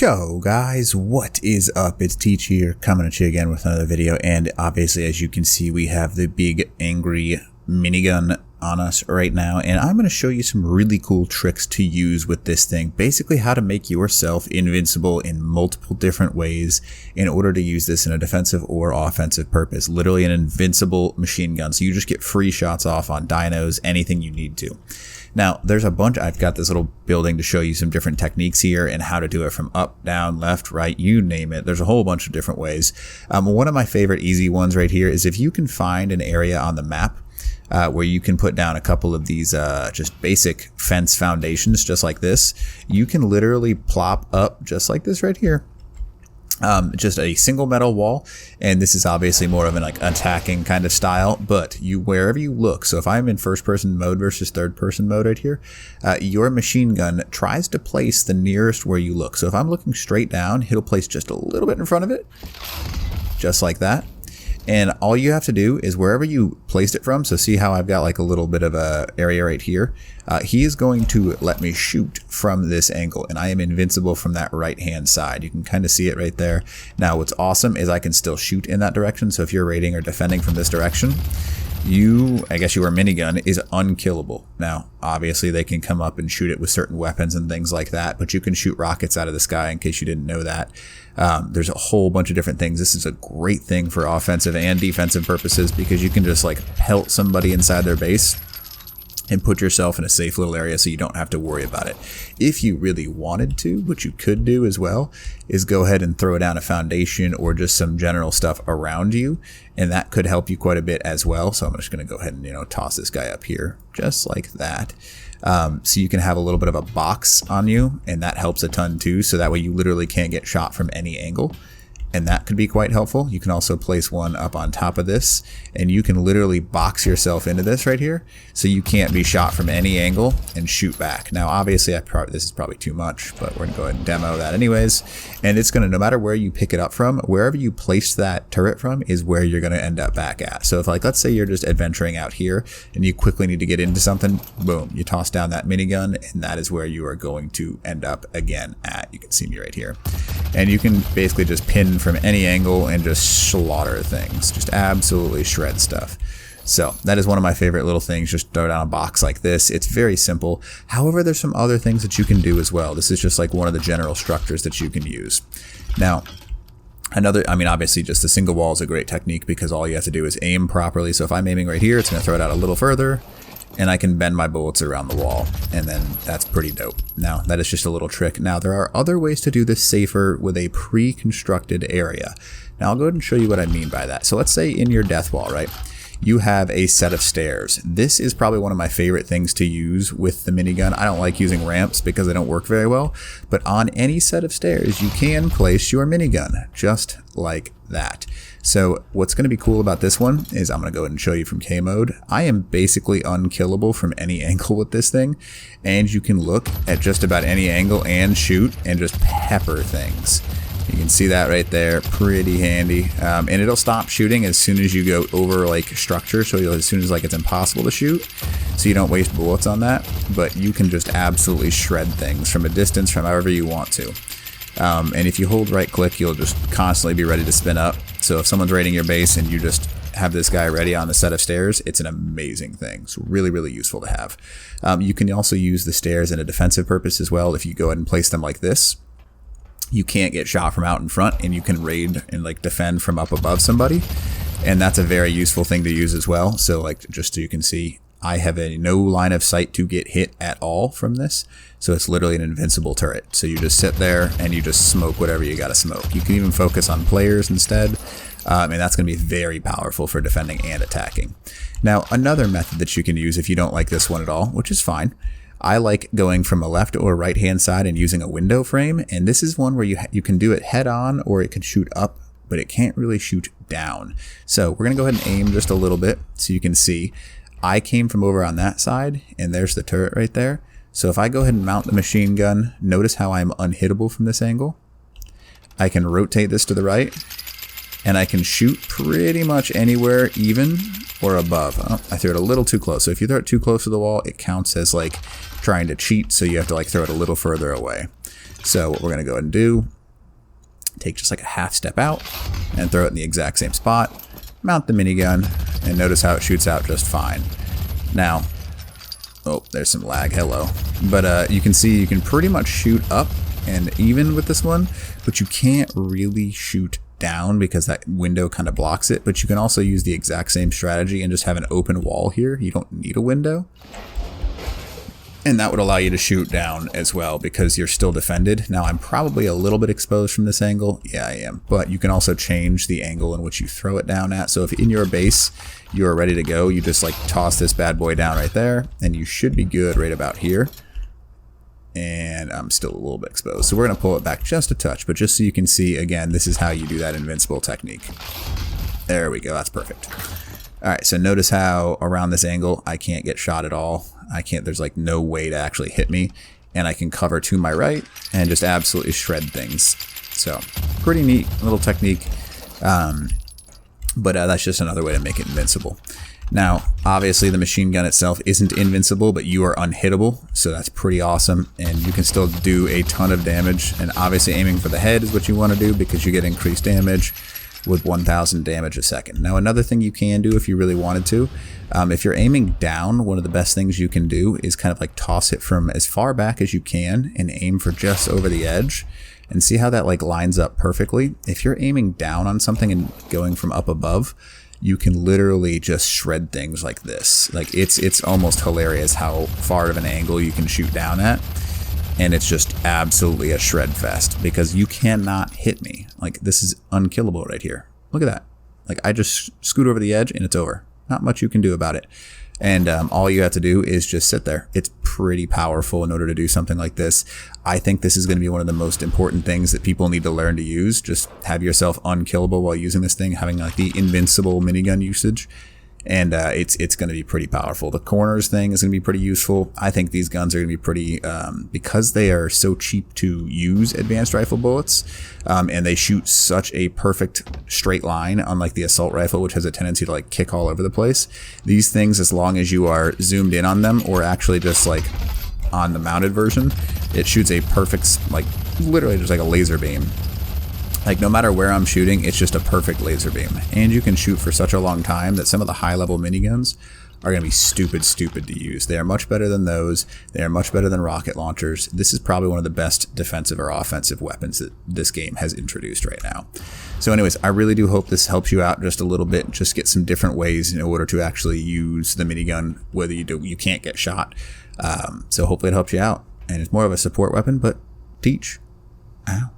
Yo guys, what is up? It's Teach here, coming at you again with another video, and obviously as you can see we have the big angry minigun on us right now, and I'm going to show you some really cool tricks to use with this thing. Basically how to make yourself invincible in multiple different ways in order to use this in a defensive or offensive purpose. Literally an invincible machine gun, so you just get free shots off on dinos, anything you need to. Now, there's a bunch. I've got this little building to show you some different techniques here and how to do it from up, down, left, right, you name it. There's a whole bunch of different ways. One of my favorite easy ones right here is if you can find an area on the map where you can put down a couple of these just basic fence foundations just like this, you can literally plop up just like this right here. Just a single metal wall, and this is obviously more of an attacking kind of style, but wherever you look, so if I'm in first person mode versus third person mode right here, your machine gun tries to place the nearest where you look. So if I'm looking straight down, it'll place just a little bit in front of it, just like that. And all you have to do is wherever you placed it from, so see how I've got like a little bit of a area right here, he is going to let me shoot from this angle, and I am invincible from that right hand side. You can kind of see it right there. Now what's awesome is I can still shoot in that direction, so if you're raiding or defending from this direction, I guess your minigun is unkillable. Now, obviously they can come up and shoot it with certain weapons and things like that, but you can shoot rockets out of the sky in case you didn't know that. There's a whole bunch of different things. This is a great thing for offensive and defensive purposes because you can just pelt somebody inside their base and put yourself in a safe little area so you don't have to worry about it. If you really wanted to, what you could do as well is go ahead and throw down a foundation or just some general stuff around you, and that could help you quite a bit as well. So I'm just going to go ahead and toss this guy up here just like that. So you can have a little bit of a box on you, and that helps a ton too, so that way you literally can't get shot from any angle. And that could be quite helpful. You can also place one up on top of this, and you can literally box yourself into this right here, so you can't be shot from any angle and shoot back. Now, obviously, this is probably too much, but we're gonna go ahead and demo that anyways. And it's gonna, no matter where you pick it up from, wherever you place that turret from is where you're gonna end up back at. So if let's say you're just adventuring out here and you quickly need to get into something, boom, you toss down that minigun, and that is where you are going to end up again at. You can see me right here. And you can basically just pin from any angle and just slaughter things, just absolutely shred stuff. So that is one of my favorite little things. Just throw down a box like this. It's very simple. However, there's some other things that you can do as well. This is just one of the general structures that you can use. Now, obviously just the single wall is a great technique because all you have to do is aim properly. So if I'm aiming right here, it's going to throw it out a little further, and I can bend my bullets around the wall, and then that's pretty dope. Now, that is just a little trick. Now, there are other ways to do this safer with a pre-constructed area. Now, I'll go ahead and show you what I mean by that. So let's say in your death wall, right, you have a set of stairs. This is probably one of my favorite things to use with the minigun. I don't like using ramps because they don't work very well, but on any set of stairs, you can place your minigun just like that. So what's going to be cool about this one is I'm going to go ahead and show you from K mode. I am basically unkillable from any angle with this thing, and you can look at just about any angle and shoot and just pepper things. You can see that right there, pretty handy. And it'll stop shooting as soon as you go over structure, so as soon as it's impossible to shoot, so you don't waste bullets on that. But you can just absolutely shred things from a distance, from however you want to. And if you hold right click, you'll just constantly be ready to spin up. So if someone's raiding your base and you just have this guy ready on the set of stairs, it's an amazing thing. It's really, really useful to have. You can also use the stairs in a defensive purpose as well. If you go ahead and place them like this, you can't get shot from out in front, and you can raid and defend from up above somebody. And that's a very useful thing to use as well. So just so you can see, I have no line of sight to get hit at all from this. So it's literally an invincible turret. So you just sit there and you just smoke whatever you got to smoke. You can even focus on players instead. And that's going to be very powerful for defending and attacking. Now, another method that you can use if you don't like this one at all, which is fine, I like going from a left or right hand side and using a window frame. And this is one where you can do it head on, or it can shoot up, but it can't really shoot down. So we're going to go ahead and aim just a little bit so you can see. I came from over on that side, and there's the turret right there. So if I go ahead and mount the machine gun, notice how I'm unhittable from this angle. I can rotate this to the right, and I can shoot pretty much anywhere, even or above. Oh, I threw it a little too close. So if you throw it too close to the wall, it counts as trying to cheat, so you have to throw it a little further away. So what we're going to go ahead and do, take just like a half step out and throw it in the exact same spot, mount the minigun, and notice how it shoots out just fine. Now, oh, there's some lag, hello. But you can see you can pretty much shoot up and even with this one, but you can't really shoot down because that window kind of blocks it. But you can also use the exact same strategy and just have an open wall here. You don't need a window. And that would allow you to shoot down as well because you're still defended. Now I'm probably a little bit exposed from this angle. Yeah, I am. But you can also change the angle in which you throw it down at. So if in your base you're ready to go, you just like toss this bad boy down right there and you should be good right about here. And I'm still a little bit exposed. So we're going to pull it back just a touch, but just so you can see, again, this is how you do that invincible technique. There we go. That's perfect. All right. So notice how around this angle, I can't get shot at all. There's like no way to actually hit me, and I can cover to my right and just absolutely shred things. So pretty neat little technique. But that's just another way to make it invincible. Now, obviously the machine gun itself isn't invincible, but you are unhittable, so that's pretty awesome, and you can still do a ton of damage, and obviously aiming for the head is what you want to do because you get increased damage with 1,000 damage a second. Now, another thing you can do if you really wanted to, if you're aiming down, one of the best things you can do is kind of like toss it from as far back as you can and aim for just over the edge, and see how that like lines up perfectly. If you're aiming down on something and going from up above, you can literally just shred things like this. Like it's almost hilarious how far of an angle you can shoot down at. And it's just absolutely a shred fest because you cannot hit me. Like this is unkillable right here. Look at that. Like I just scoot over the edge and it's over. Not much you can do about it. And all you have to do is just sit there. It's pretty powerful in order to do something like this. I think this is going to be one of the most important things that people need to learn to use. Just have yourself unkillable while using this thing, having like the invincible minigun usage. And it's going to be pretty powerful. The corners thing is going to be pretty useful. I think these guns are going to be pretty, because they are so cheap to use advanced rifle bullets, and they shoot such a perfect straight line, unlike the assault rifle, which has a tendency to like kick all over the place. These things, as long as you are zoomed in on them, or actually just like on the mounted version, it shoots a perfect, like literally just like a laser beam. Like no matter where I'm shooting, it's just a perfect laser beam. And you can shoot for such a long time that some of the high level miniguns are going to be stupid to use. They are much better than those. They are much better than rocket launchers. This is probably one of the best defensive or offensive weapons that this game has introduced right now. So anyways, I really do hope this helps you out just a little bit. Just get some different ways in order to actually use the minigun, whether you can't get shot. So hopefully it helps you out. And it's more of a support weapon, but teach. Ow.